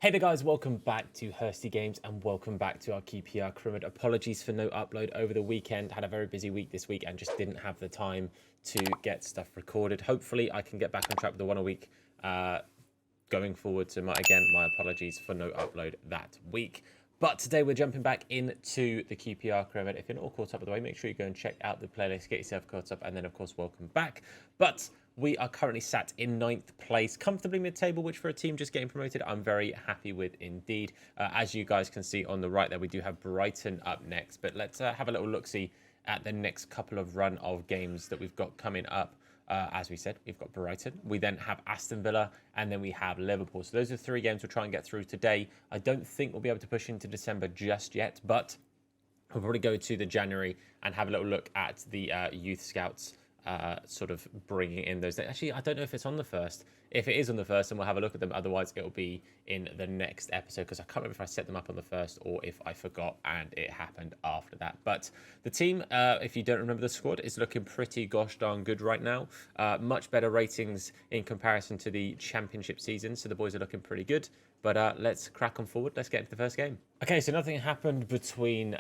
Hey there guys, welcome back to Hursty Games and welcome back to our QPR Pyramid. Apologies for no upload over the weekend. Had a very busy week this week and just didn't have the time to get stuff recorded. Hopefully I can get back on track with the one a week going forward. So my apologies for no upload that week. But today we're jumping back into the QPR Pyramid. If you're not all caught up by the way, make sure you go and check out the playlist, get yourself caught up, and then of course welcome back. But we are currently sat in 9th place, comfortably mid-table, which for a team just getting promoted, I'm very happy with indeed. As you guys can see on the right there, we do have Brighton up next. But let's have a little look-see at the next couple of run of games that we've got coming up. As we said, we've got Brighton. We then have Aston Villa, and then we have Liverpool. So those are 3 games we'll try and get through today. I don't think we'll be able to push into December just yet, but we'll probably go to the January and have a little look at the youth scouts. Sort of bringing in those. Actually, I don't know if it's on the first. If it is on the first, then we'll have a look at them. Otherwise, it'll be in the next episode because I can't remember if I set them up on the first or if I forgot and it happened after that. But the team, if you don't remember the squad, is looking pretty gosh darn good right now. Much better ratings in comparison to the championship season. So the boys are looking pretty good. But let's crack on forward. Let's get into the first game. Okay, so nothing happened between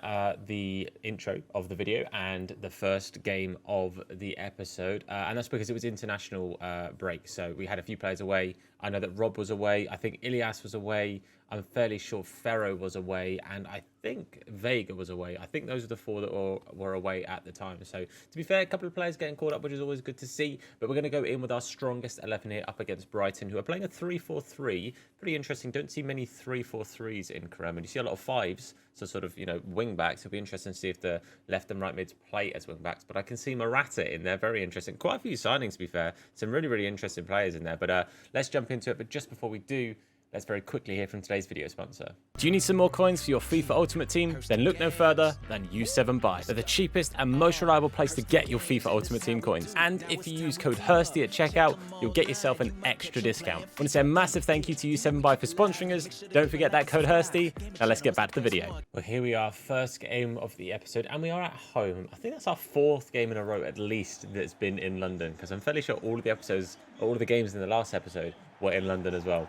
the intro of the video and the first game of the episode. And that's because it was international break. So we had a few players away. I know that Rob was away. I think Ilias was away. I'm fairly sure Ferro was away. And I think Vega was away. I think those are the 4 that were away at the time. So to be fair, a couple of players getting caught up, which is always good to see. But we're going to go in with our strongest 11 here up against Brighton, who are playing a 3-4-3. Pretty interesting. Don't see many 3-4-3s in Karema. You see a lot of 5s, so sort of, wing backs. It'll be interesting to see if the left and right mids play as wing backs. But I can see Morata in there. Very interesting. Quite a few signings, to be fair. Some really, really interesting players in there. But let's jump into it. But just before we do, let's very quickly hear from today's video sponsor. Do you need some more coins for your FIFA Ultimate Team? Then look no further than U7Buy. They're the cheapest and most reliable place to get your FIFA Ultimate Team coins. And if you use code HURSTY at checkout, you'll get yourself an extra discount. I want to say a massive thank you to U7Buy for sponsoring us. Don't forget that code HURSTY. Now let's get back to the video. Well, here we are, first game of the episode, and we are at home. I think that's our 4th game in a row at least that's been in London, because I'm fairly sure all of the episodes, all of the games in the last episode were in London as well.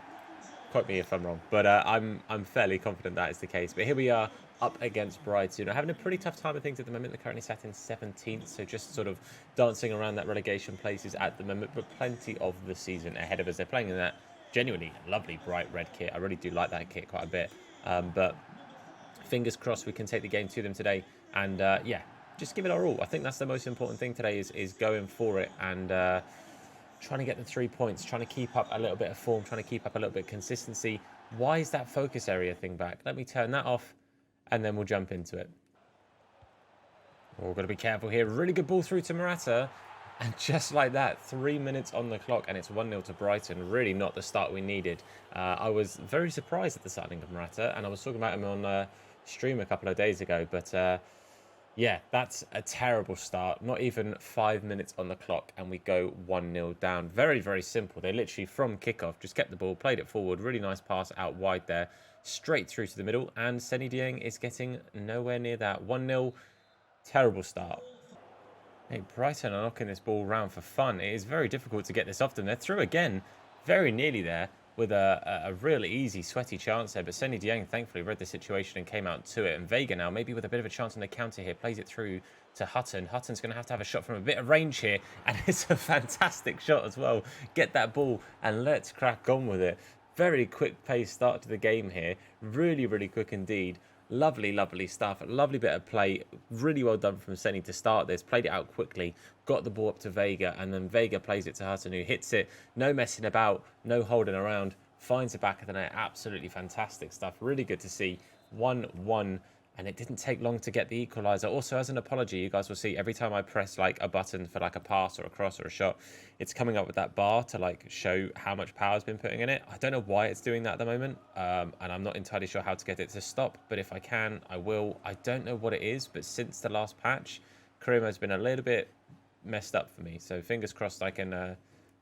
Quote me if I'm wrong, but I'm fairly confident that is the case. But here we are up against Brighton. Having a pretty tough time of things at the moment. They're currently sat in 17th, so just sort of dancing around that relegation places at the moment, but plenty of the season ahead of us. They're playing in that genuinely lovely bright red kit. I really do like that kit quite a bit. But fingers crossed we can take the game to them today. And yeah, just give it our all. I think that's the most important thing today is going for it and trying to get the 3 points, trying to keep up a little bit of form, trying to keep up a little bit of consistency. Why is that focus area thing back? Let me turn that off, and then we'll jump into it. We've got to be careful here. Really good ball through to Morata. And just like that, 3 minutes on the clock, and it's 1-0 to Brighton. Really not the start we needed. I was very surprised at the signing of Morata, and I was talking about him on stream a couple of days ago, but yeah, that's a terrible start. Not even 5 minutes on the clock, and we go 1-0 down. Very, very simple. They literally, from kickoff, just kept the ball, played it forward. Really nice pass out wide there, straight through to the middle. And Seny Dieng is getting nowhere near that. 1-0, terrible start. Hey, Brighton are knocking this ball around for fun. It is very difficult to get this off them. They're through again, very nearly there, with a really easy, sweaty chance there. But Seny Dieng, thankfully, read the situation and came out to it. And Vega now, maybe with a bit of a chance on the counter here, plays it through to Hutton. Hutton's going to have a shot from a bit of range here. And it's a fantastic shot as well. Get that ball and let's crack on with it. Very quick pace start to the game here. Really, really quick indeed. Lovely, lovely stuff. Lovely bit of play. Really well done from Seny to start this. Played it out quickly. Got the ball up to Vega. And then Vega plays it to Hutton, who hits it. No messing about. No holding around. Finds the back of the net. Absolutely fantastic stuff. Really good to see. 1-1. And it didn't take long to get the equaliser. Also, as an apology, you guys will see every time I press like a button for like a pass or a cross or a shot, it's coming up with that bar to like show how much power has been putting in it. I don't know why it's doing that at the moment, and I'm not entirely sure how to get it to stop, but if I can, I will. I don't know what it is, but since the last patch, Karema has been a little bit messed up for me, so fingers crossed I can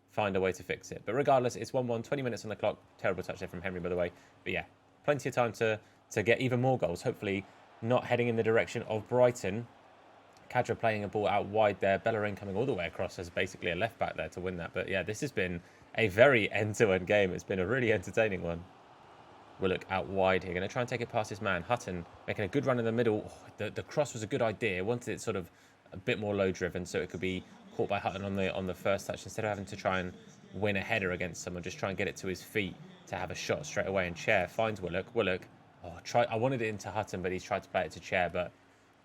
find a way to fix it. But regardless, it's 1-1, 20 minutes on the clock. Terrible touch there from Henry, by the way. But yeah, plenty of time to get even more goals, hopefully not heading in the direction of Brighton. Kadra playing a ball out wide there. Bellerin coming all the way across as basically a left back there to win that. But yeah, this has been a very end-to-end game. It's been a really entertaining one. Willock out wide here. Going to try and take it past his man. Hutton making a good run in the middle. Oh, the cross was a good idea. Wanted it sort of a bit more low driven so it could be caught by Hutton on the first touch instead of having to try and win a header against someone. Just try and get it to his feet to have a shot straight away. And Chair finds Willock. Willock, I wanted it into Hutton, but he's tried to play it to Chair. But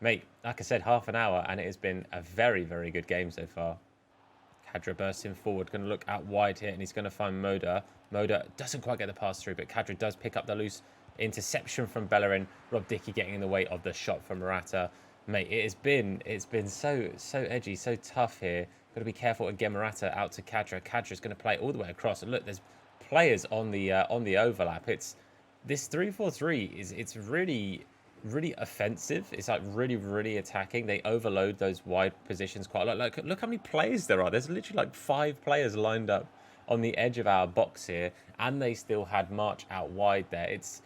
mate, like I said, half an hour and it has been a very, very good game so far. Kadra bursting forward, going to look out wide here, and he's going to find Moda. Moda doesn't quite get the pass through, but Kadra does pick up the loose interception from Bellerin. Rob Dickey getting in the way of the shot from Morata. Mate, it's been so edgy, so tough here. Got to be careful again. Morata out to Kadra. Kadra's going to play all the way across, and look, there's players on the overlap. It's this 3-4-3 it's really offensive. It's like really attacking. They overload those wide positions quite a lot. Like, look how many players there are. There's literally like 5 players lined up on the edge of our box here, and they still had March out wide there. It's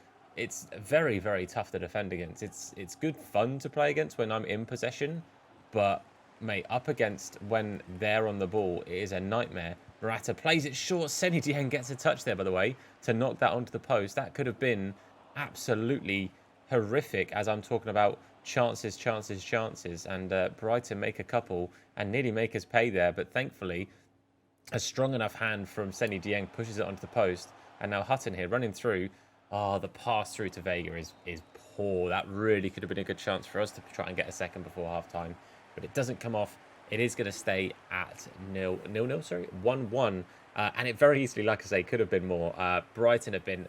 very tough to defend against. It's good fun to play against when I'm in possession, but mate, up against when they're on the ball, it is a nightmare. Morata plays it short. Seny Dieng gets a touch there, by the way, to knock that onto the post. That could have been absolutely horrific, as I'm talking about chances, and Brighton make a couple and nearly make us pay there, but thankfully a strong enough hand from Seny Dieng pushes it onto the post, and now Hutton here running through. The pass through to Vega is poor. That really could have been a good chance for us to try and get a second before half time, but it doesn't come off. It is going to stay at 1-1, and it very easily, like I say, could have been more. Brighton have been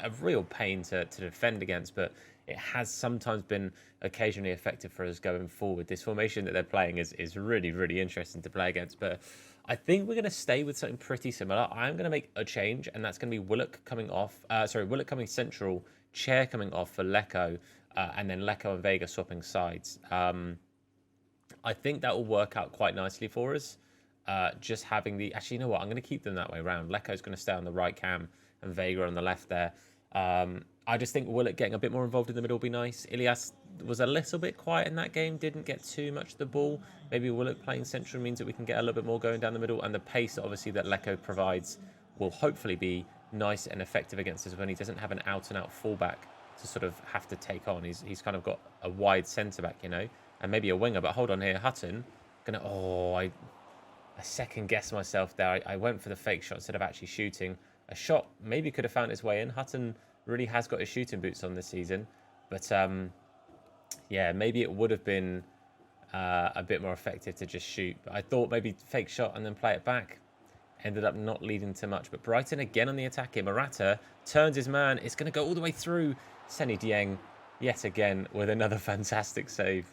a real pain to defend against, but it has sometimes been occasionally effective for us going forward. This formation that they're playing is really interesting to play against, but I think we're going to stay with something pretty similar. I'm going to make a change, and that's going to be Willock coming off. Willock coming central, Chair coming off for Lecco, and then Lecco and Vega swapping sides. I think that will work out quite nicely for us. Just having the... Actually, you know what? I'm going to keep them that way around. Lecco's going to stay on the right cam and Vega on the left there. I just think Willock getting a bit more involved in the middle will be nice. Ilias was a little bit quiet in that game, didn't get too much of the ball. Maybe Willock playing central means that we can get a little bit more going down the middle, and the pace, obviously, that Lecco provides will hopefully be nice and effective against us when he doesn't have an out-and-out fullback to sort of have to take on. He's kind of got a wide centre-back, you know, and maybe a winger. But hold on here, Hutton, I second-guessed myself there. I went for the fake shot instead of actually shooting. A shot maybe could have found its way in. Hutton really has got his shooting boots on this season, but yeah, maybe it would have been a bit more effective to just shoot. But I thought maybe fake shot and then play it back. Ended up not leading to much. But Brighton again on the attack here. Morata turns his man. It's going to go all the way through. Seny Dieng yet again with another fantastic save.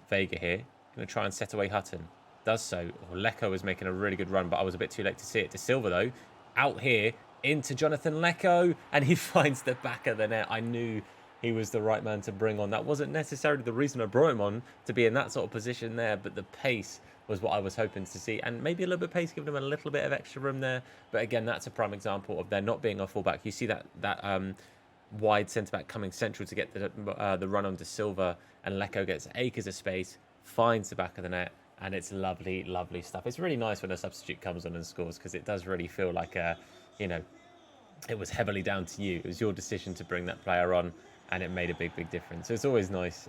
Vega here going to try and set away Hutton. Does so. Lecco was making a really good run, but I was a bit too late to see it. De Silva though, out here into Jonathan Lecco, and he finds the back of the net. I knew he was the right man to bring on. That wasn't necessarily the reason I brought him on, to be in that sort of position there, but the pace was what I was hoping to see, and maybe a little bit of pace, giving him a little bit of extra room there. But again, that's a prime example of there not being a fullback. You see that wide centre-back coming central to get the run on De Silva, and Lecco gets acres of space, finds the back of the net, and it's lovely stuff. It's really nice when a substitute comes on and scores, because it does really feel like you know, it was heavily down to you. It was your decision to bring that player on, and it made a big difference. So it's always nice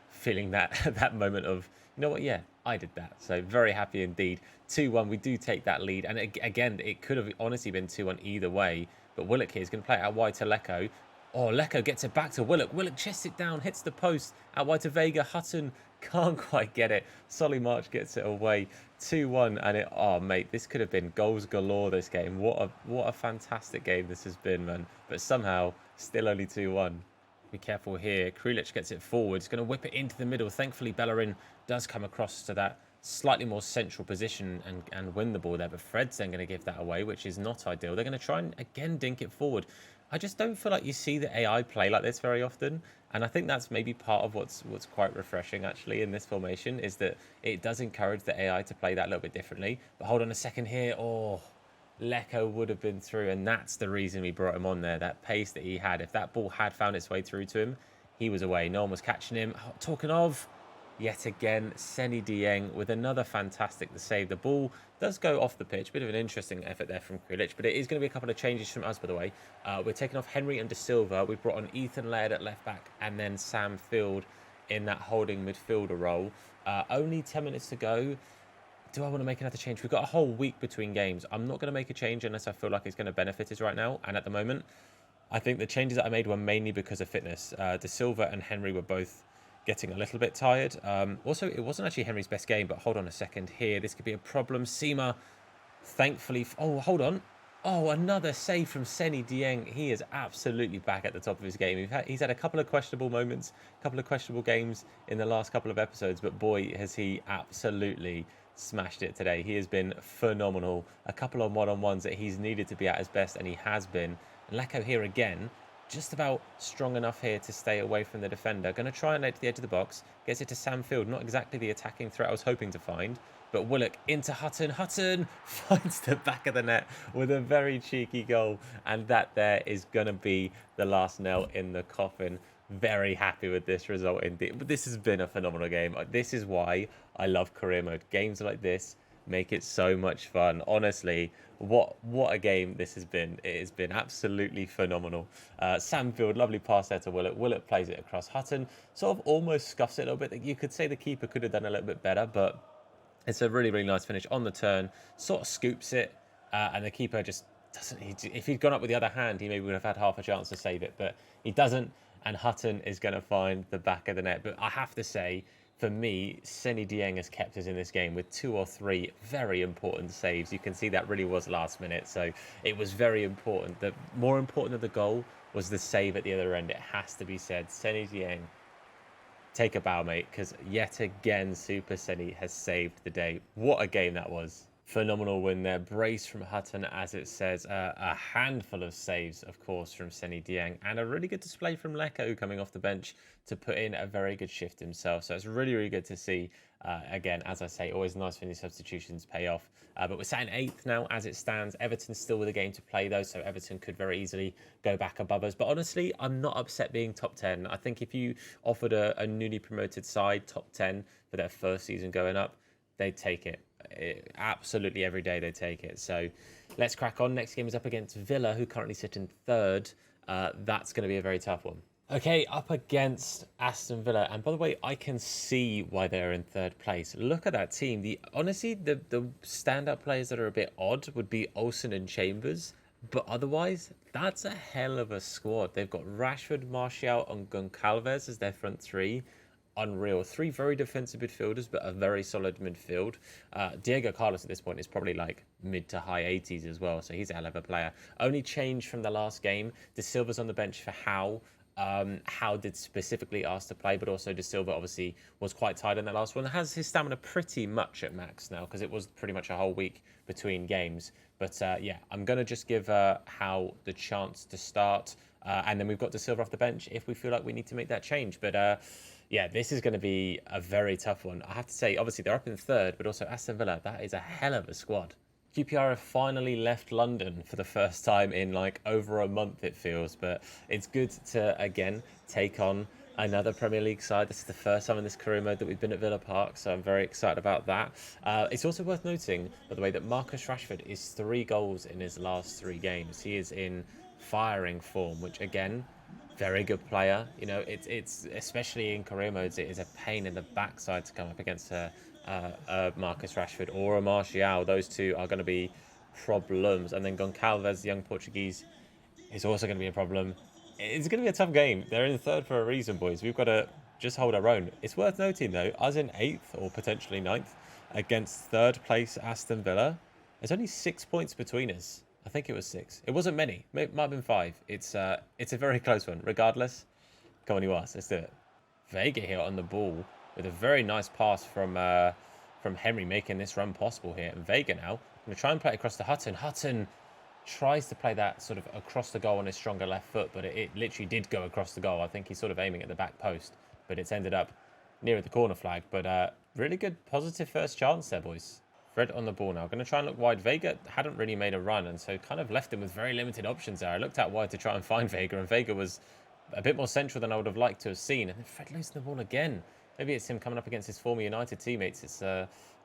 feeling that moment of, you know what, yeah, I did that. So very happy indeed. 2-1, we do take that lead. And again, it could have honestly been 2-1 either way. But Willock here is going to play it out wide to Lecco. Oh, Lecco gets it back to Willock. Willock chests it down, hits the post. Out wide to Vega. Hutton can't quite get it. Solly March gets it away. 2-1, and oh mate, this could have been goals galore this game. What a fantastic game this has been, man. But somehow still only 2-1. Be careful here. Krilic gets it forward. He's going to whip it into the middle. Thankfully, Bellerin does come across to that slightly more central position and win the ball there. But Fred's then going to give that away, which is not ideal. They're going to try and again dink it forward. I just don't feel like you see the AI play like this very often. And I think that's maybe part of what's quite refreshing, actually, in this formation, is that it does encourage the AI to play that a little bit differently. But hold on a second here. Oh, Lecco would have been through, and that's the reason we brought him on there, that pace that he had. If that ball had found its way through to him, he was away. No one was catching him. Oh, talking of, Yet again, Seny Dieng with another fantastic save. The ball does go off the pitch. Bit of an interesting effort there from Krilic, but it is going to be a couple of changes from us, by the way. We're taking off Henry and De Silva. We've brought on Ethan Laird at left back and then Sam Field in that holding midfielder role. Only 10 minutes to go. Do I want to make another change? We've got a whole week between games. I'm not going to make a change unless I feel like it's going to benefit us right now. And at the moment, I think the changes that I made were mainly because of fitness. De Silva and Henry were both getting a little bit tired. Also, it wasn't actually Henry's best game, but hold on a second here. This could be a problem. Seema, thankfully... Oh, hold on. Oh, another save from Seny Dieng. He is absolutely back at the top of his game. He's had a couple of questionable moments, a couple of questionable games in the last couple of episodes, but boy, has he absolutely smashed it today. He has been phenomenal. A couple of one-on-ones that he's needed to be at his best, and he has been. And Lecco here again, just about strong enough here to stay away from the defender. Going to try and lay to the edge of the box. Gets it to Sam Field. Not exactly the attacking threat I was hoping to find. But Willock into Hutton. Hutton finds the back of the net with a very cheeky goal. And that there is going to be the last nail in the coffin. Very happy with this result indeed. But this has been a phenomenal game. This is why I love career mode. Games like this make it so much fun. Honestly, what a game this has been. It has been absolutely phenomenal. Sam Field, lovely pass there to Willock. Willock plays it across. Hutton sort of almost scuffs it a little bit. You could say the keeper could have done a little bit better, but it's a really, really nice finish on the turn. Sort of scoops it, and the keeper just doesn't... If he'd gone up with the other hand, he maybe would have had half a chance to save it, but he doesn't, and Hutton is going to find the back of the net. But I have to say, for me, Seny Dieng has kept us in this game with 2 or 3 very important saves. You can see that really was last minute, so it was very important. The more important than the goal was the save at the other end. It has to be said. Seny Dieng, take a bow, mate, because yet again, Super Seny has saved the day. What a game that was. Phenomenal win there. Brace from Hutton, as it says. A handful of saves, of course, from Seny Dieng. And a really good display from Lecco coming off the bench to put in a very good shift himself. So it's really, really good to see. Again, as I say, always nice when these substitutions pay off. But we're sat in 8th now as it stands. Everton's still with a game to play, though, so Everton could very easily go back above us. But honestly, I'm not upset being top 10. I think if you offered a newly promoted side top 10 for their first season going up, they'd take it. Absolutely every day they take it. So let's crack on. Next game is up against Villa, who currently sit in 3rd. That's going to be a very tough one. Okay, up against Aston Villa. And by the way, I can see why they're in 3rd place. Look at that team. Honestly, the standout players that are a bit odd would be Olsen and Chambers. But otherwise, that's a hell of a squad. They've got Rashford, Martial, and Goncalves as their front 3. Unreal. 3 very defensive midfielders, but a very solid midfield. Diego Carlos at this point is probably like mid to high 80s as well, so he's a hell of a player. Only change from the last game. De Silva's on the bench for Howe. Howe did specifically ask to play, but also De Silva obviously was quite tired in that last one. Has his stamina pretty much at max now, because it was pretty much a whole week between games. But yeah, I'm going to just give Howe the chance to start. And then we've got De Silva off the bench if we feel like we need to make that change. But yeah, this is going to be a very tough one. I have to say, obviously, they're up in 3rd, but also Aston Villa, that is a hell of a squad. QPR have finally left London for the first time in like over a month, it feels. But it's good to, again, take on another Premier League side. This is the first time in this career mode that we've been at Villa Park, so I'm very excited about that. It's also worth noting, by the way, that Marcus Rashford is 3 goals in his last 3 games. He is in firing form, which, again, very good player. You know, it's especially in career modes, it is a pain in the backside to come up against a Marcus Rashford or a Martial. Those two are going to be problems. And then Goncalves, the young Portuguese, is also going to be a problem. It's going to be a tough game. They're in 3rd for a reason, boys. We've got to just hold our own. It's worth noting, though, us in 8th or potentially 9th against 3rd place Aston Villa, there's only 6 points between us. I think it was 6. It wasn't many. It might have been 5. It's a very close one. Regardless, come on, you ask. Let's do it. Vega here on the ball with a very nice pass from Henry, making this run possible here. And Vega now, I'm going to try and play it across to Hutton. Hutton tries to play that sort of across the goal on his stronger left foot, but it literally did go across the goal. I think he's sort of aiming at the back post, but it's ended up near the corner flag. But really good, positive first chance there, boys. Fred on the ball now. Going to try and look wide. Vega hadn't really made a run, and so kind of left him with very limited options there. I looked out wide to try and find Vega, and Vega was a bit more central than I would have liked to have seen. And then Fred losing the ball again. Maybe it's him coming up against his former United teammates. It's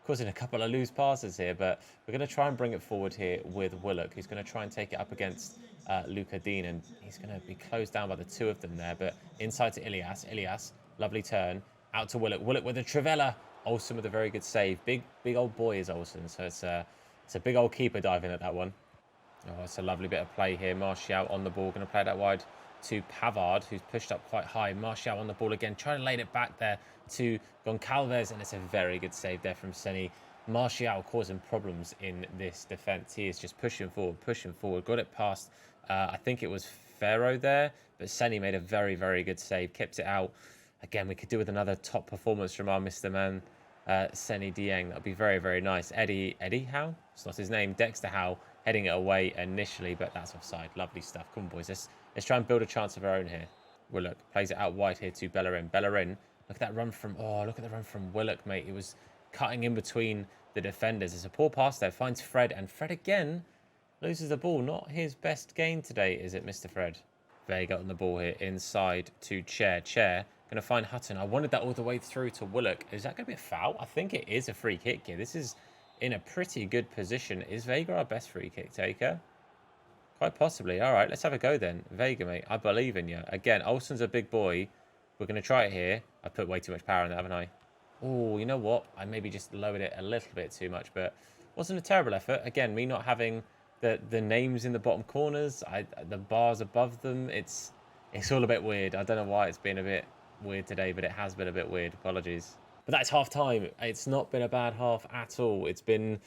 causing a couple of loose passes here, but we're going to try and bring it forward here with Willock, who's going to try and take it up against Luca Dean, and he's going to be closed down by the two of them there, but inside to Ilias. Ilias, lovely turn, out to Willock. Willock with a Trivela. Olsen with a very good save. Big old boy is Olsen, so it's a big old keeper diving at that one. Oh, it's a lovely bit of play here. Martial on the ball, going to play that wide to Pavard, who's pushed up quite high. Martial on the ball again, trying to lay it back there to Goncalves, and it's a very good save there from Seni. Martial causing problems in this defence. He is just pushing forward. Got it past, I think it was Ferro there, but Seni made a very, very good save, kept it out. Again, we could do with another top performance from our Mr. Man, Seni Dieng. That would be very, very nice. Eddie Howe? It's not his name. Dexter Howe heading it away initially, but that's offside. Lovely stuff. Come on, boys. Let's try and build a chance of our own here. Willock plays it out wide here to Bellerin. Bellerin, look at that run from... Oh, look at the run from Willock, mate. He was cutting in between the defenders. There's a poor pass there. Finds Fred, and Fred again loses the ball. Not his best game today, is it, Mr. Fred? Vega on the ball here inside to Chair. Chair going to find Hutton. I wanted that all the way through to Willock. Is that going to be a foul? I think it is a free kick here. This is in a pretty good position. Is Vega our best free kick taker? Quite possibly. All right, let's have a go then. Vega, mate, I believe in you. Again, Olsen's a big boy. We're going to try it here. I put way too much power in that, haven't I? Oh, you know what? I maybe just lowered it a little bit too much, but wasn't a terrible effort. Again, me not having the names in the bottom corners, the bars above them, it's all a bit weird. I don't know why it's been a bit weird today, but it has been a bit weird. Apologies. But that's half time. It's not been a bad half at all. It's been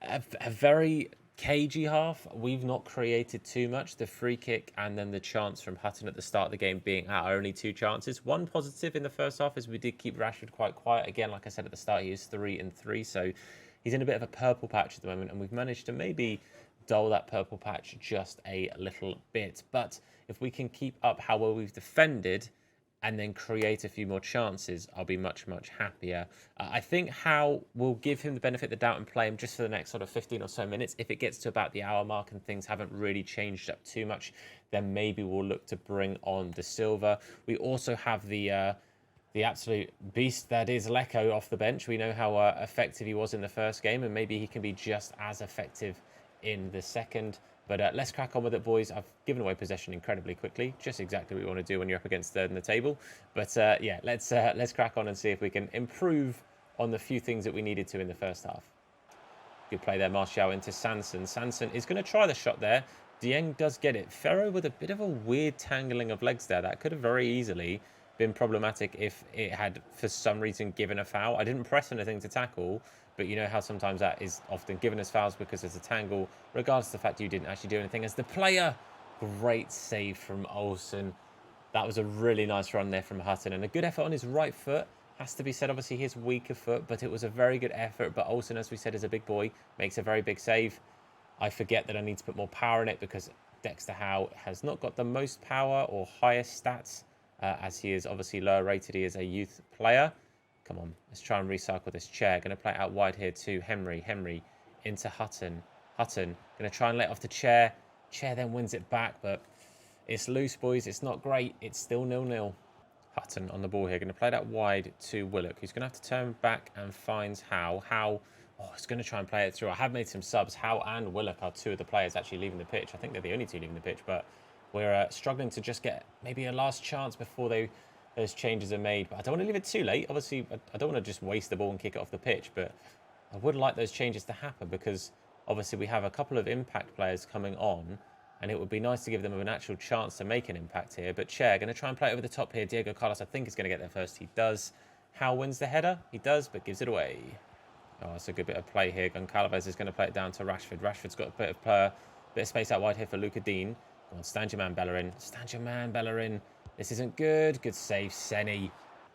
a very cagey half. We've not created too much. The free kick and then the chance from Hutton at the start of the game being our only two chances. One positive in the first half is we did keep Rashford quite quiet. Again, like I said at the start, he is 3-3, so he's in a bit of a purple patch at the moment, and we've managed to maybe dull that purple patch just a little bit. But if we can keep up how well we've defended and then create a few more chances, I'll be much, much happier. I think Howe will give him the benefit of the doubt and play him just for the next sort of 15 or so minutes. If it gets to about the hour mark and things haven't really changed up too much, then maybe we'll look to bring on De Silva. We also have the absolute beast that is Lecco off the bench. We know how effective he was in the first game, and maybe he can be just as effective in the second. But let's crack on with it, boys. I've given away possession incredibly quickly, just exactly what you want to do when you're up against third in the table. But yeah, let's crack on and see if we can improve on the few things that we needed to in the first half. Good play there, Martial into Sanson. Sanson is going to try the shot there. Dieng does get it. Ferro with a bit of a weird tangling of legs there. That could have very easily been problematic if it had, for some reason, given a foul. I didn't press anything to tackle, but you know how sometimes that is often given as fouls because there's a tangle, regardless of the fact you didn't actually do anything. As the player, great save from Olsen. That was a really nice run there from Hutton, and a good effort on his right foot. Has to be said, obviously his weaker foot, but it was a very good effort. But Olsen, as we said, is a big boy, makes a very big save. I forget that I need to put more power in it because Dexter Howe has not got the most power or highest stats, as he is obviously lower rated. He is a youth player. Come on, let's try and recycle this Chair. Going to play it out wide here to Henry. Henry into Hutton. Hutton going to try and let off the Chair. Chair then wins it back, but it's loose, boys. It's not great. It's still 0-0. Hutton on the ball here. Going to play that wide to Willock, who's going to have to turn back and finds Howe. Howe, oh, he's going to try and play it through. I have made some subs. Howe and Willock are two of the players actually leaving the pitch. I think they're the only two leaving the pitch, but we're struggling to just get maybe a last chance before those changes are made. But I don't want to leave it too late. Obviously, I don't want to just waste the ball and kick it off the pitch, but I would like those changes to happen because obviously we have a couple of impact players coming on, and it would be nice to give them an actual chance to make an impact here. But Chair going to try and play it over the top here. Diego Carlos, I think, is going to get there first. He does. Howe wins the header. He does, but gives it away. Oh, it's a good bit of play here. Goncalves is going to play it down to Rashford. Rashford's got a bit of space out wide here for Luca Dean. Go on, stand your man, Bellerin. Stand your man, Bellerin. This isn't good. Good save, Seni.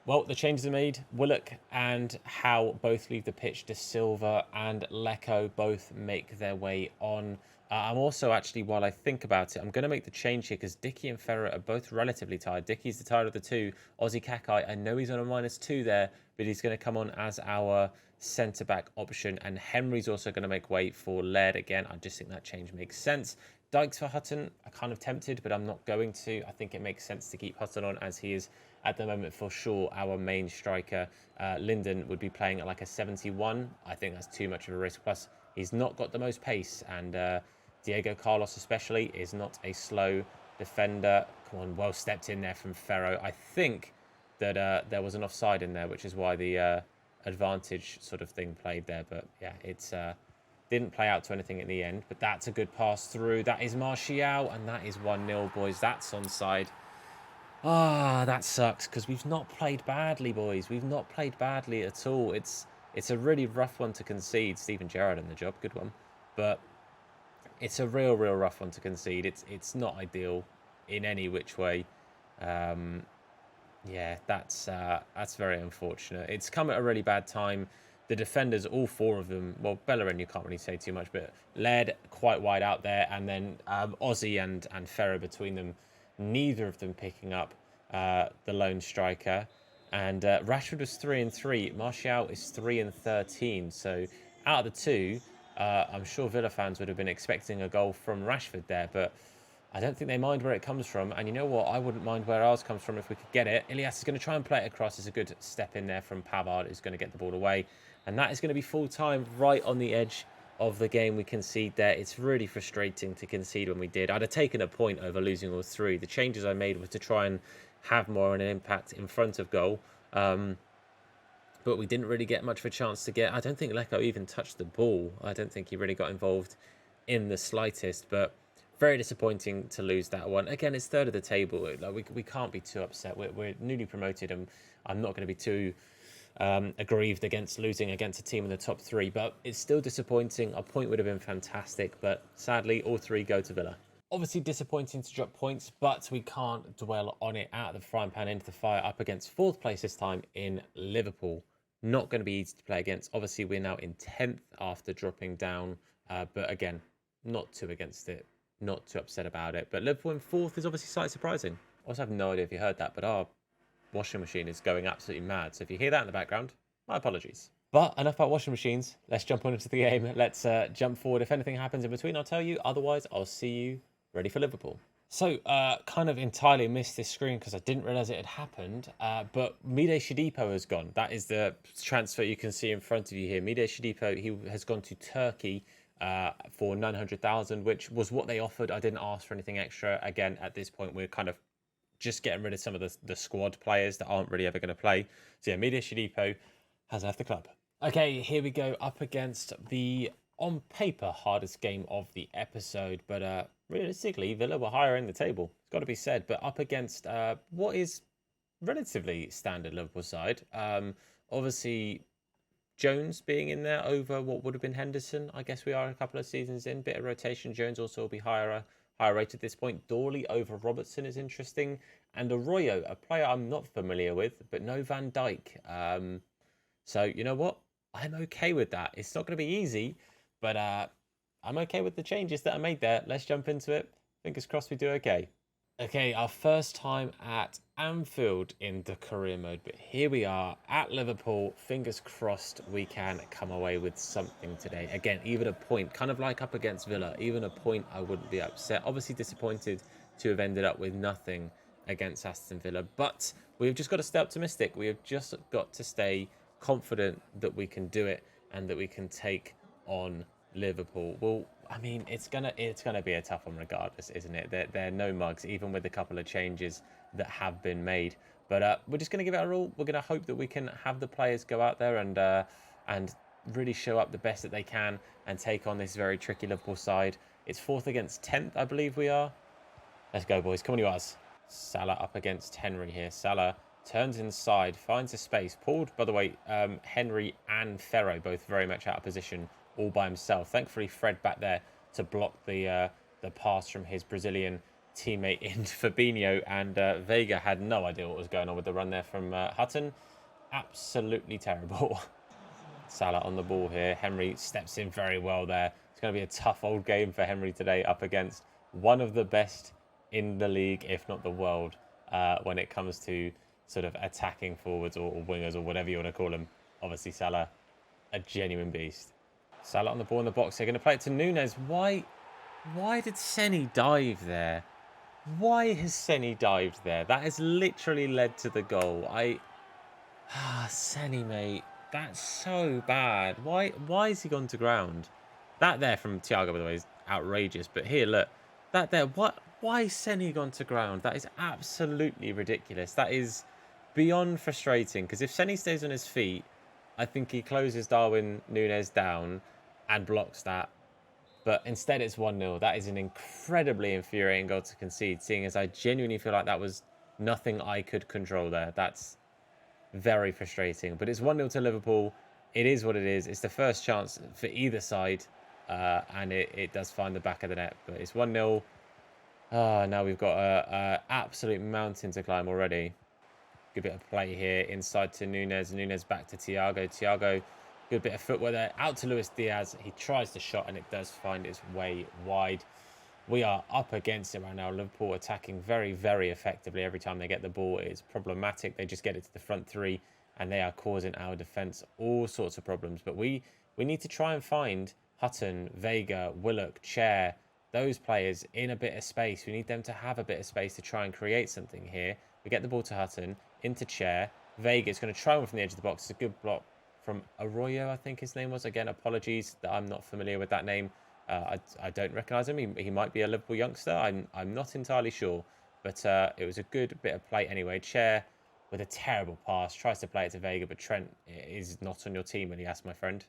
Well, the changes are made. Willock and Howe both leave the pitch. De Silva and Lecco both make their way on. I'm also actually, while I think about it, I'm going to make the change here because Dicky and Ferrer are both relatively tired. Dicky's the tired of the two. Ozzy Kakai, I know he's on a -2 there, but he's going to come on as our centre-back option. And Henry's also going to make way for Laird again. I just think that change makes sense. Dykes for Hutton, I'm kind of tempted, but I'm not going to. I think it makes sense to keep Hutton on, as he is at the moment for sure our main striker. Linden would be playing at like a 71. I think that's too much of a risk. Plus, he's not got the most pace, and Diego Carlos especially is not a slow defender. Come on, well stepped in there from Ferro. I think that there was an offside in there, which is why the advantage sort of thing played there. But yeah, it's didn't play out to anything in the end. But that's a good pass through. That is Martial, and that is 1-0, boys. That's onside. Ah, that sucks, because we've not played badly, boys. We've not played badly at all. It's a really rough one to concede. Steven Gerrard in the job, good one. But it's a real rough one to concede. It's not ideal in any which way. Yeah, that's very unfortunate. It's come at a really bad time. The defenders, all four of them, well, Bellerin, you can't really say too much, but led quite wide out there, and then Ozzy and Ferro between them, neither of them picking up the lone striker. And Rashford was 3-3. Martial is 3-13. So out of the two, I'm sure Villa fans would have been expecting a goal from Rashford there, but I don't think they mind where it comes from. And you know what? I wouldn't mind where ours comes from if we could get it. Ilias is going to try and play it across. It's a good step in there from Pavard, who's going to get the ball away. And that is going to be full time, right on the edge of the game we concede there. It's really frustrating to concede when we did. I'd have taken a point over losing all three. The changes I made was to try and have more of an impact in front of goal. But we didn't really get much of a chance to get... I don't think Leko even touched the ball. I don't think he really got involved in the slightest. But very disappointing to lose that one. Again, it's third of the table. Like, we can't be too upset. We're newly promoted, and I'm not going to be too aggrieved against losing against a team in the top three. But it's still disappointing. A point would have been fantastic. But sadly, all three go to Villa. Obviously disappointing to drop points, but we can't dwell on it. Out of the frying pan into the fire, up against fourth place this time in Liverpool. Not going to be easy to play against. Obviously, we're now in 10th after dropping down. But again, not too against it. Not too upset about it. But Liverpool in fourth is obviously slightly surprising. I also have no idea if you heard that, but our washing machine is going absolutely mad. So if you hear that in the background, my apologies. But enough about washing machines. Let's jump on into the game. Let's jump forward. If anything happens in between, I'll tell you. Otherwise, I'll see you ready for Liverpool. So, kind of entirely missed this screen because I didn't realise it had happened. But Mide Shodipo has gone. That is the transfer you can see in front of you here. Mide Shodipo, he has gone to Turkey for 900,000, which was what they offered. I didn't ask for anything extra. Again, at this point, we're kind of just getting rid of some of the squad players that aren't really ever going to play. So yeah, Mide Shodipo has left the club. Okay, here we go up against the, on paper, hardest game of the episode. But realistically, Villa were higher in the table. It's got to be said. But up against what is relatively standard Liverpool side. Obviously, Jones being in there over what would have been Henderson. I guess we are a couple of seasons in. Bit of rotation. Jones also will be higher rate at this point. Dorley over Robertson is interesting. And Arroyo, a player I'm not familiar with, but no Van Dijk. So, you know what? I'm okay with that. It's not going to be easy, but I'm okay with the changes that I made there. Let's jump into it. Fingers crossed we do okay. Okay, our first time at Anfield in the career mode, but here we are at Liverpool. Fingers crossed we can come away with something today. Again, even a point, kind of like up against Villa, even a point I wouldn't be upset. Obviously disappointed to have ended up with nothing against Aston Villa, but we've just got to stay optimistic. We have just got to stay confident that we can do it and that we can take on Liverpool. Well, I mean, it's gonna be a tough one regardless, isn't it? They're no mugs, even with a couple of changes that have been made. But we're just gonna give it our all. We're gonna hope that we can have the players go out there and really show up the best that they can and take on this very tricky Liverpool side. It's 4th against 10th, I believe we are. Let's go, boys. Come on, you us. Salah up against Henry here. Salah turns inside, finds a space. Pulled, by the way, Henry and Ferro both very much out of position, all by himself. Thankfully, Fred back there to block the pass from his Brazilian teammate in Fabinho, and Vega had no idea what was going on with the run there from Hutton. Absolutely terrible. Salah on the ball here. Henry steps in very well there. It's going to be a tough old game for Henry today up against one of the best in the league, if not the world, when it comes to sort of attacking forwards or wingers or whatever you want to call them. Obviously, Salah, a genuine beast. Salah on the ball in the box. They're going to play it to Nunes. Why Why did Seni dive there? Why has Seni dived there? That has literally led to the goal. Seni, mate. That's so bad. Why has he gone to ground? That there from Thiago, by the way, is outrageous. But here, look. That there. Why has Seni gone to ground? That is absolutely ridiculous. That is beyond frustrating. Because if Seni stays on his feet, I think he closes Darwin Núñez down and blocks that. But instead, it's 1-0. That is an incredibly infuriating goal to concede, seeing as I genuinely feel like that was nothing I could control there. That's very frustrating. But it's 1-0 to Liverpool. It is what it is. It's the first chance for either side. And it does find the back of the net. But it's 1-0. Now we've got an absolute mountain to climb already. Good bit of play here inside to Núñez. Núñez back to Thiago. Thiago, good bit of footwork there. Out to Luis Diaz. He tries the shot and it does find its way wide. We are up against it right now. Liverpool attacking very, very effectively every time they get the ball. It's problematic. They just get it to the front three and they are causing our defence all sorts of problems. But we need to try and find Hutton, Vega, Willock, Chair, those players in a bit of space. We need them to have a bit of space to try and create something here. We get the ball to Hutton, into Chair. Vega's going to try one from the edge of the box. It's a good block from Arroyo, I think his name was. Again, apologies that I'm not familiar with that name. I don't recognise him. He might be a Liverpool youngster. I'm not entirely sure. But it was a good bit of play anyway. Chair with a terrible pass. Tries to play it to Vega, but Trent is not on your team when he asks, my friend.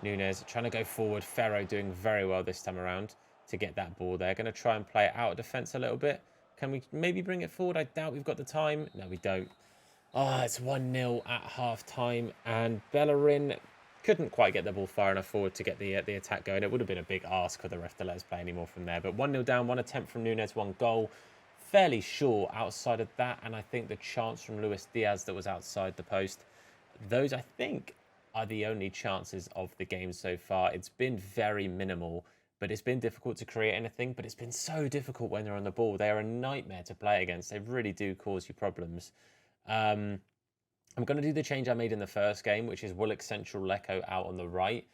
Núñez trying to go forward. Ferro doing very well this time around to get that ball there. Going to try and play it out of defence a little bit. Can we maybe bring it forward? I doubt we've got the time. No, we don't. It's 1-0 at half-time. And Bellerin couldn't quite get the ball far enough forward to get the attack going. It would have been a big ask for the ref to let us play anymore from there. But 1-0 down, one attempt from Núñez, one goal. Fairly sure outside of that. And I think the chance from Luis Diaz that was outside the post. Those, I think, are the only chances of the game so far. It's been very minimal. But it's been difficult to create anything. But it's been so difficult when they're on the ball. They are a nightmare to play against. They really do cause you problems. I'm going to do the change I made in the first game, which is Willock Central, Lecco out on the right.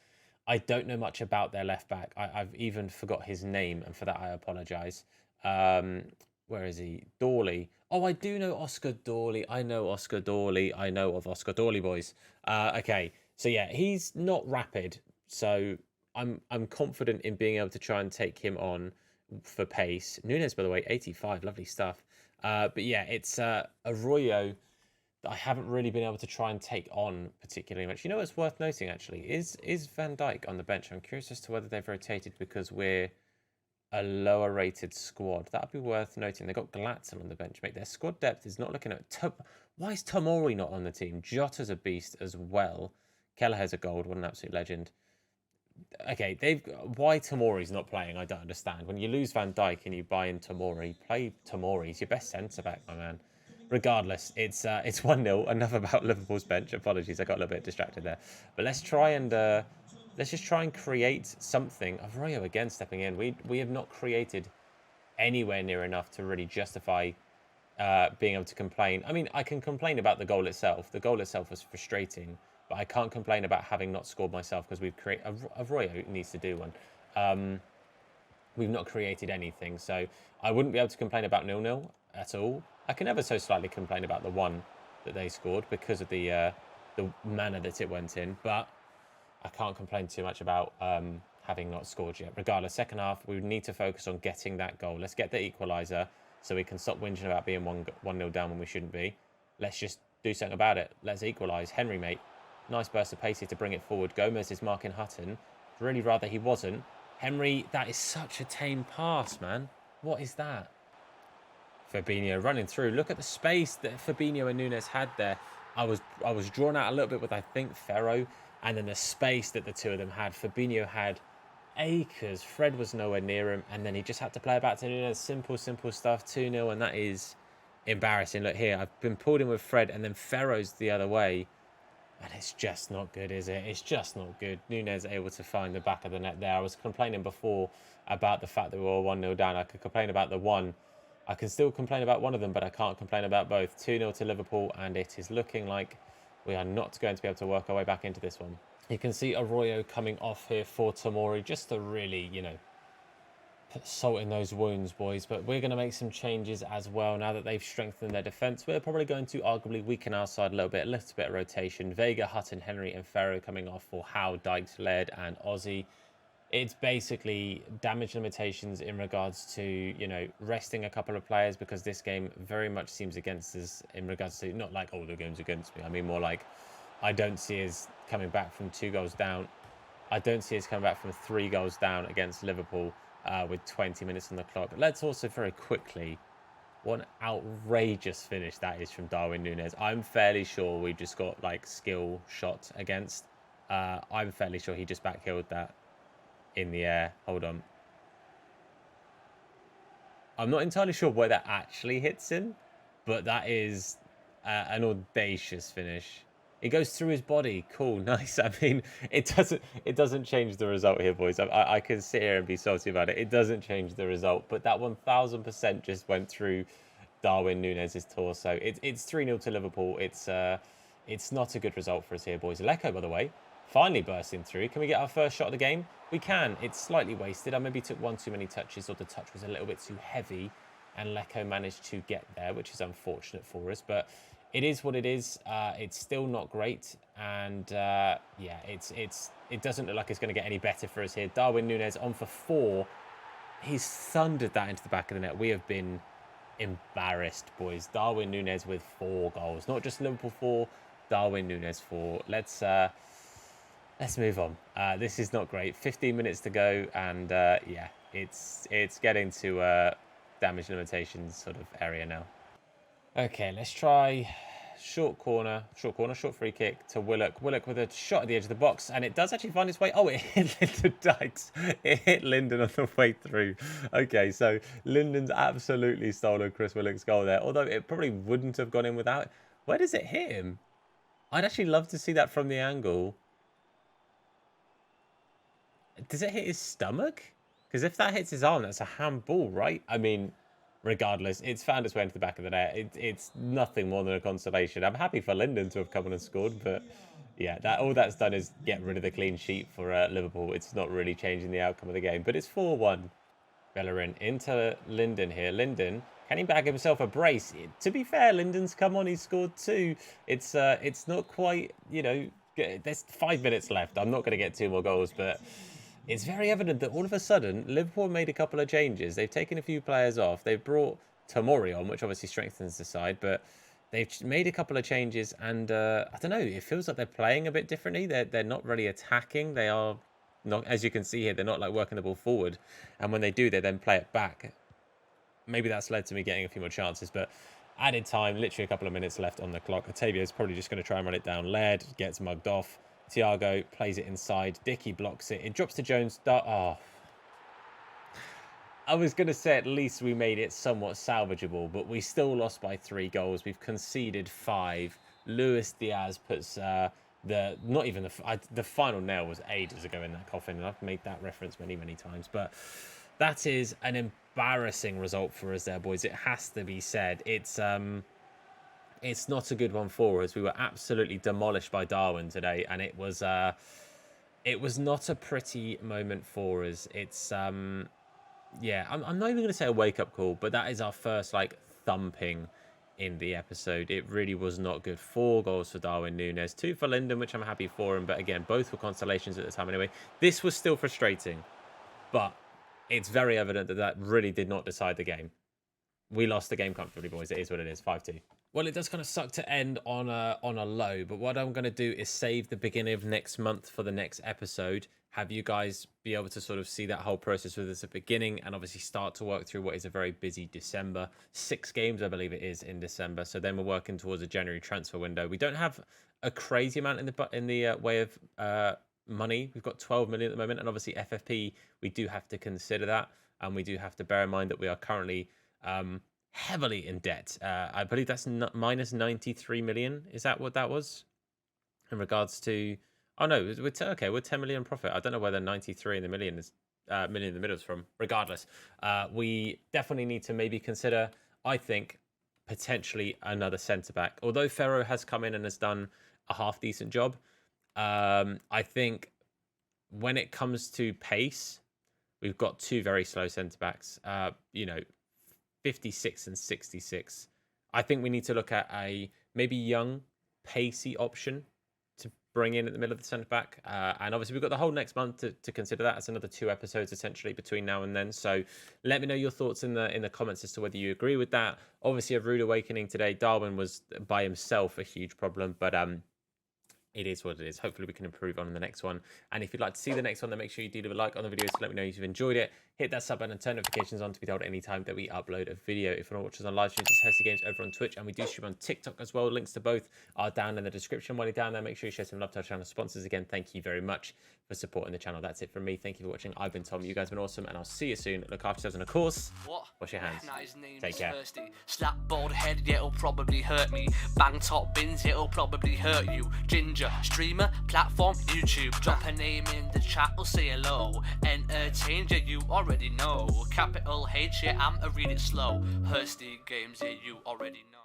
I don't know much about their left back. I've even forgot his name, and for that I apologise. Where is he? Dawley. Oh, I do know Oscar Dawley. I know Oscar Dawley. I know of Oscar Dawley, boys. Okay, so yeah, he's not rapid, so I'm confident in being able to try and take him on for pace. Núñez, by the way, 85, lovely stuff. But yeah, it's Arroyo that I haven't really been able to try and take on particularly much. You know what's worth noting, actually, is Van Dijk on the bench? I'm curious as to whether they've rotated because we're a lower rated squad. That would be worth noting. They've got Glatzel on the bench, mate. Their squad depth is not looking at... Why is Tomori not on the team? Jota's a beast as well. Kelleher's a gold. What an absolute legend. Okay, why Tomori's not playing, I don't understand. When you lose Van Dijk and you buy in Tomori, play Tomori. He's your best centre-back, my man. Regardless, it's 1-0. Enough about Liverpool's bench. Apologies, I got a little bit distracted there. But let's just try and create something. Arroyo again stepping in. We have not created anywhere near enough to really justify being able to complain. I mean, I can complain about the goal itself. The goal itself was frustrating. But I can't complain about having not scored myself because we've created... Arroyo needs to do one. We've not created anything. So I wouldn't be able to complain about 0-0 at all. I can ever so slightly complain about the one that they scored because of the manner that it went in. But I can't complain too much about having not scored yet. Regardless, second half, we need to focus on getting that goal. Let's get the equaliser so we can stop whinging about being 1-0 down when we shouldn't be. Let's just do something about it. Let's equalise. Henry, mate. Nice burst of pace here to bring it forward. Gomez is marking Hutton. Really rather he wasn't. Henry, that is such a tame pass, man. What is that? Fabinho running through. Look at the space that Fabinho and Núñez had there. I was drawn out a little bit with, I think, Ferro. And then the space that the two of them had. Fabinho had acres. Fred was nowhere near him. And then he just had to play it back to Núñez. Simple stuff. 2-0. And that is embarrassing. Look here. I've been pulled in with Fred. And then Ferro's the other way. And it's just not good, is it? It's just not good. Núñez able to find the back of the net there. I was complaining before about the fact that we were 1-0 down. I could complain about the one. I can still complain about one of them, but I can't complain about both. 2-0 to Liverpool, and it is looking like we are not going to be able to work our way back into this one. You can see Arroyo coming off here for Tomori, just to really, salt in those wounds, boys. But we're going to make some changes as well now that they've strengthened their defence. We're probably going to arguably weaken our side a little bit of rotation. Vega, Hutton, Henry, and Ferro coming off for Howe, Dykes, Laird, and Aussie. It's basically damage limitations in regards to, you know, resting a couple of players, because this game very much seems against us in regards to, not like all the games against me. I mean more like I don't see us coming back from 2 goals down. I don't see us coming back from 3 goals down against Liverpool with 20 minutes on the clock. Let's also very quickly, what an outrageous finish that is from Darwin Núñez. I'm fairly sure we just got like skill shot against. I'm fairly sure he just backheeled that in the air. Hold on. I'm not entirely sure where that actually hits him, but that is an audacious finish. It goes through his body. Cool, nice. I mean, it doesn't change the result here, boys. I can sit here and be salty about it. It doesn't change the result, but that 1000% just went through Darwin Núñez's torso. It's 3-0 to Liverpool. It's not a good result for us here, boys. Lecco, by the way, finally bursting through. Can we get our first shot of the game? We can. It's slightly wasted. I maybe took 1 too many touches, or the touch was a little bit too heavy, and Lecco managed to get there, which is unfortunate for us. But it is what it is. It's still not great, and yeah, it doesn't look like it's going to get any better for us here. Darwin Núñez on for 4. He's thundered that into the back of the net. We have been embarrassed, boys. Darwin Núñez with 4 goals, not just Liverpool 4. Darwin Núñez 4. Let's move on. This is not great. 15 minutes to go, and yeah, it's getting to damage limitations sort of area now. Okay, let's try short short free kick to Willock. Willock with a shot at the edge of the box, and it does actually find its way. Oh, it hit Lyndon Dykes. It hit Lyndon on the way through. Okay, so Lyndon's absolutely stolen Chris Willock's goal there, although it probably wouldn't have gone in without. Where does it hit him? I'd actually love to see that from the angle. Does it hit his stomach? Because if that hits his arm, that's a handball, right? I mean, regardless, it's found its way into the back of the net. It's nothing more than a consolation. I'm happy for Lyndon to have come on and scored, but yeah, all that's done is get rid of the clean sheet for Liverpool. It's not really changing the outcome of the game, but it's 4-1. Bellerin into Lyndon here. Lyndon, can he bag himself a brace? To be fair, Lyndon's come on. He's scored 2. It's not quite, you know, there's 5 minutes left. I'm not going to get 2 more goals, but it's very evident that all of a sudden, Liverpool made a couple of changes. They've taken a few players off. They've brought Tomori on, which obviously strengthens the side, but they've made a couple of changes, and I don't know, it feels like they're playing a bit differently. They're not really attacking. They are not, as you can see here, they're not like working the ball forward, and when they do, they then play it back. Maybe that's led to me getting a few more chances, but added time, literally a couple of minutes left on the clock. Otavio's probably just going to try and run it down. Laird gets mugged off. Thiago plays it inside. Dickey blocks it. It drops to Jones. Oh. I was going to say at least we made it somewhat salvageable, but we still lost by 3 goals. We've conceded 5. Luis Diaz puts the final nail was ages ago in that coffin, and I've made that reference many, many times. But that is an embarrassing result for us there, boys. It has to be said. It's not a good one for us. We were absolutely demolished by Darwin today, and it was not a pretty moment for us. It's yeah, I'm not even going to say a wake-up call, but that is our first like thumping in the episode. It really was not good. 4 goals for Darwin Núñez, 2 for Lyndon, which I'm happy for him, but again, both were consolations at the time anyway. This was still frustrating, but it's very evident that really did not decide the game. We lost the game comfortably, boys. It is what it is, 5-2. Well, it does kind of suck to end on a low, but what I'm going to do is save the beginning of next month for the next episode. Have you guys be able to sort of see that whole process with us at the beginning, and obviously start to work through what is a very busy December. 6 games, I believe it is, in December. So then we're working towards a January transfer window. We don't have a crazy amount in the way of money. We've got 12 million at the moment, and obviously FFP, we do have to consider that, and we do have to bear in mind that we are currently heavily in debt. I believe that's minus 93 million. Is that what that was? In regards to... Oh, no, we're 10 million profit. I don't know where the 93 in the million is, million in the middle is from. Regardless, we definitely need to maybe consider, I think, potentially another centre-back. Although Ferro has come in and has done a half-decent job, I think when it comes to pace, we've got two very slow centre-backs, 56 and 66. I think we need to look at a maybe young, pacey option to bring in at the middle of the centre-back. And obviously, we've got the whole next month to consider that. It's another 2 episodes, essentially, between now and then. So let me know your thoughts in the comments as to whether you agree with that. Obviously, a rude awakening today. Darwin was, by himself, a huge problem. But it is what it is. Hopefully we can improve on the next one. And if you'd like to see the next one, then make sure you do leave a like on the video to let me know if you've enjoyed it. Hit that sub button and turn notifications on to be told anytime that we upload a video. If you want to watch us on live streams, it's Hersey Games over on Twitch, and we do stream on TikTok as well. Links to both are down in the description. While you're down there, make sure you share some love to our channel sponsors. Again, thank you very much for supporting the channel. That's it from me. Thank you for watching. I've been Tom. You guys have been awesome, and I'll see you soon. Look after yourselves, and of course, wash your hands. Nah, his name Take is care. Thirsty. Slap bald head, yeah, it'll probably hurt me. Bang top bins, it'll probably hurt you. Ginger, streamer, platform, YouTube. Drop a name in the chat, or say hello. Entertain you already know. Capital H, yeah, I'm a read it slow. Hersty Games, yeah, you already know.